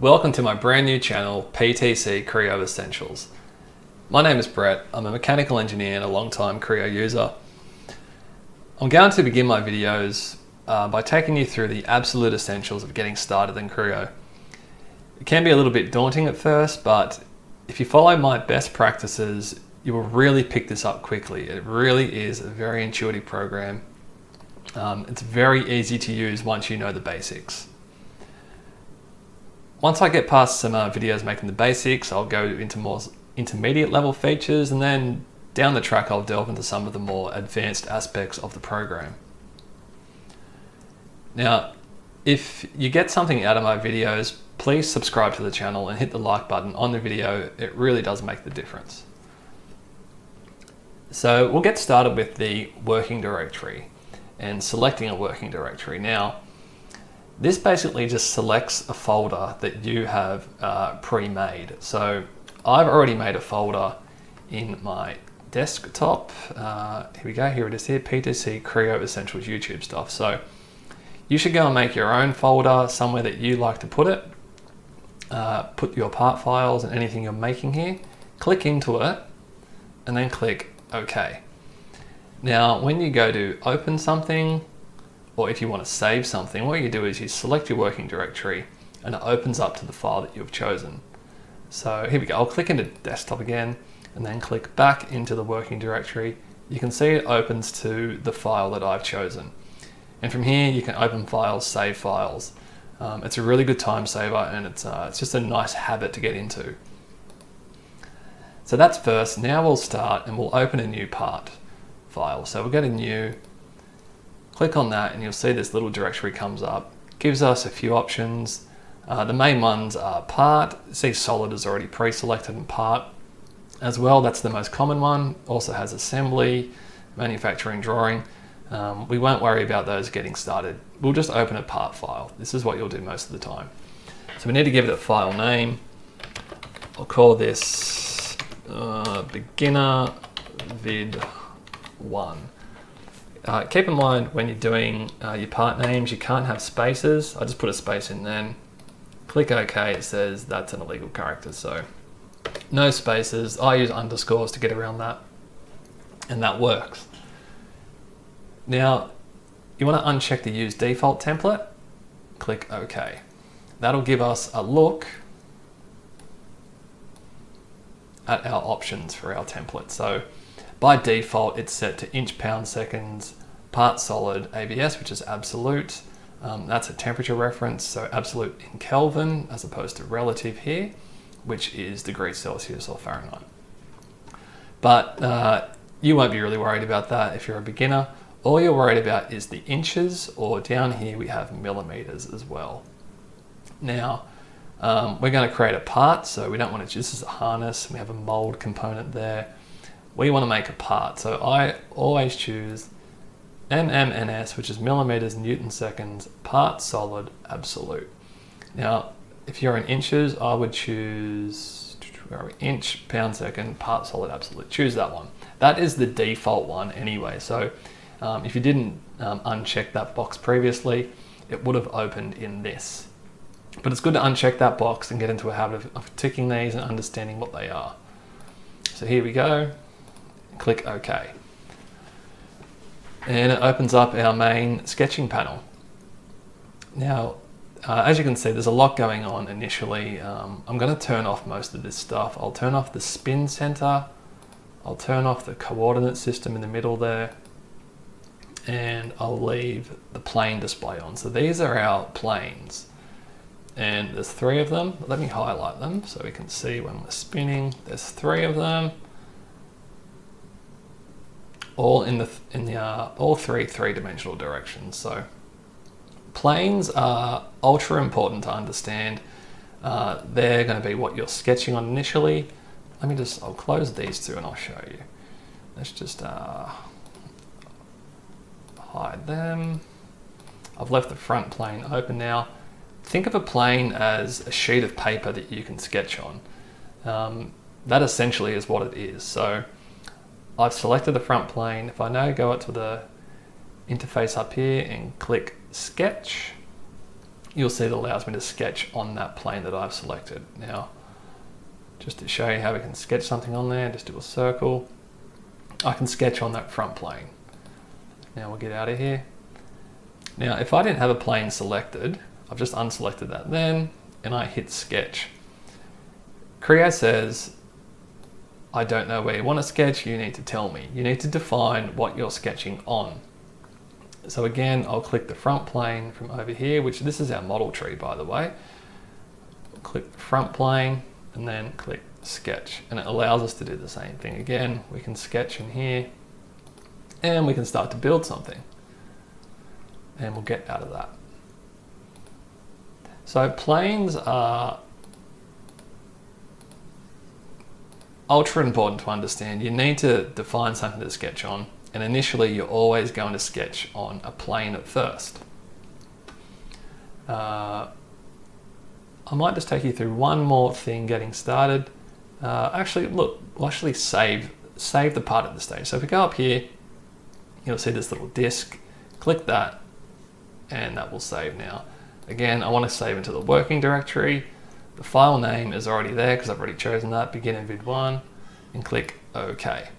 Welcome to my brand new channel, PTC Creo Essentials. My name is Brett. I'm a mechanical engineer and a long-time Creo user. I'm going to begin my videos by taking you through the absolute essentials of getting started in Creo. It can be a little bit daunting at first, but if you follow my best practices, you will really pick this up quickly. It really is a very intuitive program. It's very easy to use once you know the basics. Once I get past some videos making the basics, I'll go into more intermediate level features, and then down the track I'll delve into some of the more advanced aspects of the program. Now, if you get something out of my videos, please subscribe to the channel and hit the like button on the video. It really does make the difference. So we'll get started with the working directory and selecting a working directory. Now, this basically just selects a folder that you have pre-made. So I've already made a folder in my desktop. Here we go, here it is here, PTC Creo Essentials YouTube stuff. So you should go and make your own folder somewhere that you like to put it. Put your part files and anything you're making here, click into it, and then click OK. Now, when you go to open something, or if you want to save something, what you do is you select your working directory and it opens up to the file that you've chosen. So here we go, I'll click into desktop again and then click back into the working directory. You can see it opens to the file that I've chosen. And from here you can open files, save files. It's a really good time saver, and it's just a nice habit to get into. So that's first. Now we'll start and we'll open a new part file. So we'll go to new, click on that, and you'll see this little directory comes up. Gives us a few options. The main ones are part. See, solid is already pre-selected in part as well. That's the most common one. Also has assembly, manufacturing, drawing. We won't worry about those getting started. We'll just open a part file. This is what you'll do most of the time. So we need to give it a file name. I'll call this beginner vid 1. Keep in mind when you're doing your part names, you can't have spaces. I just put a space in then. Click OK, it says that's an illegal character, so no spaces. I use underscores to get around that, and that works. Now, you want to uncheck the use default template, click OK. That'll give us a look at our options for our template. So by default, it's set to inch, pound, seconds, part solid, ABS, which is absolute. That's a temperature reference, so absolute in Kelvin as opposed to relative here, which is degrees Celsius or Fahrenheit. But you won't be really worried about that if you're a beginner. All you're worried about is the inches, or down here we have millimeters as well. Now, we're going to create a part, so we don't want to, this is a harness, we have a mold component there. We want to make a part, so I always choose MMNS, which is millimeters, Newton seconds, part solid, absolute. Now, if you're in inches, I would choose, where are we? Inch, pound, second, part solid, absolute. Choose that one. That is the default one anyway, so if you didn't uncheck that box previously, it would have opened in this. But it's good to uncheck that box and get into a habit of ticking these and understanding what they are. So here we go, click OK. And it opens up our main sketching panel. Now, as you can see, there's a lot going on initially. I'm going to turn off most of this stuff. I'll turn off the spin center. I'll turn off the coordinate system in the middle there. And I'll leave the plane display on. So these are our planes. And there's 3 of them. Let me highlight them so we can see when we're spinning. There's 3 of them. All in all three three-dimensional directions. So planes are ultra important to understand. They're going to be what you're sketching on initially. I'll close these 2 and I'll show you. Let's just hide them. I've left the front plane open now. Think of a plane as a sheet of paper that you can sketch on. That essentially is what it is. So I've selected the front plane. If I now go up to the interface up here and click sketch, you'll see it allows me to sketch on that plane that I've selected. Now, just to show you how we can sketch something on there, just do a circle. I can sketch on that front plane. Now we'll get out of here. Now, if I didn't have a plane selected, I've just unselected that then, and I hit sketch. Creo says, I don't know where you want to sketch, you need to tell me. You need to define what you're sketching on. So again, I'll click the front plane from over here, which this is our model tree, by the way. Click the front plane and then click sketch. And it allows us to do the same thing again. We can sketch in here and we can start to build something. And we'll get out of that. So planes are ultra important to understand. You need to define something to sketch on. And initially, you're always going to sketch on a plane at first. I might just take you through one more thing getting started. Actually, look, we'll actually save the part at this stage. So if we go up here, you'll see this little disk. Click that, and that will save now. Again, I want to save into the working directory. The file name is already there because I've already chosen that, begin in vid1, and click OK.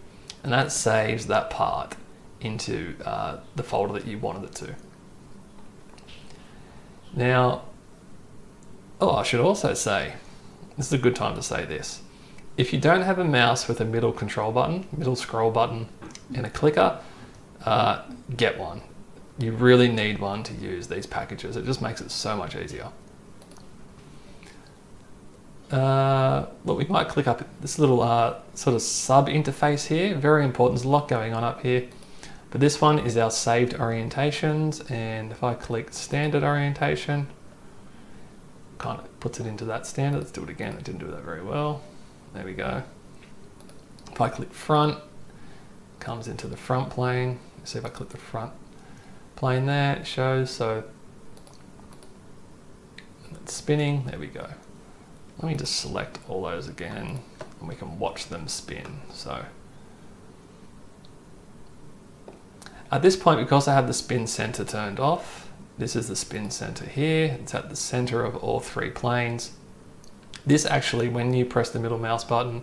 And that saves that part into the folder that you wanted it to. Now, I should also say, this is a good time to say this. If you don't have a mouse with a middle control button, middle scroll button, and a clicker, get one. You really need one to use these packages. It just makes it so much easier. Look, we might click up this little sort of sub interface here. Very important. There's a lot going on up here. But this one is our saved orientations. And if I click standard orientation, kind of puts it into that standard. Let's do it again. It didn't do that very well. There we go. If I click front, it comes into the front plane. See if I click the front plane there, it shows. So it's spinning. There we go. Let me just select all those again and we can watch them spin. So at this point, because I have the spin center turned off, this is the spin center here. It's at the center of all three planes. This actually, when you press the middle mouse button,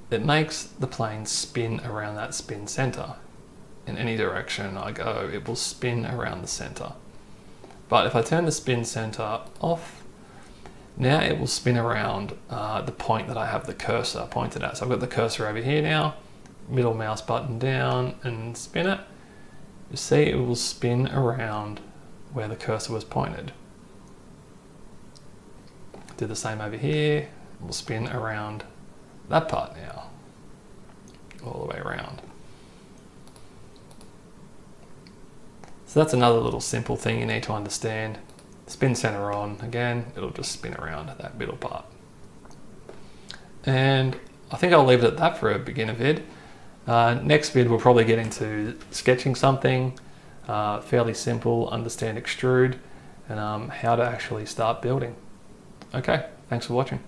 it makes the plane spin around that spin center. In any direction I go, it will spin around the center. But if I turn the spin center off, now it will spin around the point that I have the cursor pointed at. So I've got the cursor over here now, middle mouse button down and spin it. You see it will spin around where the cursor was pointed. Do the same over here. We'll spin around that part now, all the way around. So that's another little simple thing you need to understand. Spin center on, again, it'll just spin around that middle part. And I think I'll leave it at that for a beginner vid. Next vid, we'll probably get into sketching something, fairly simple, understand extrude, and how to actually start building. Okay, thanks for watching.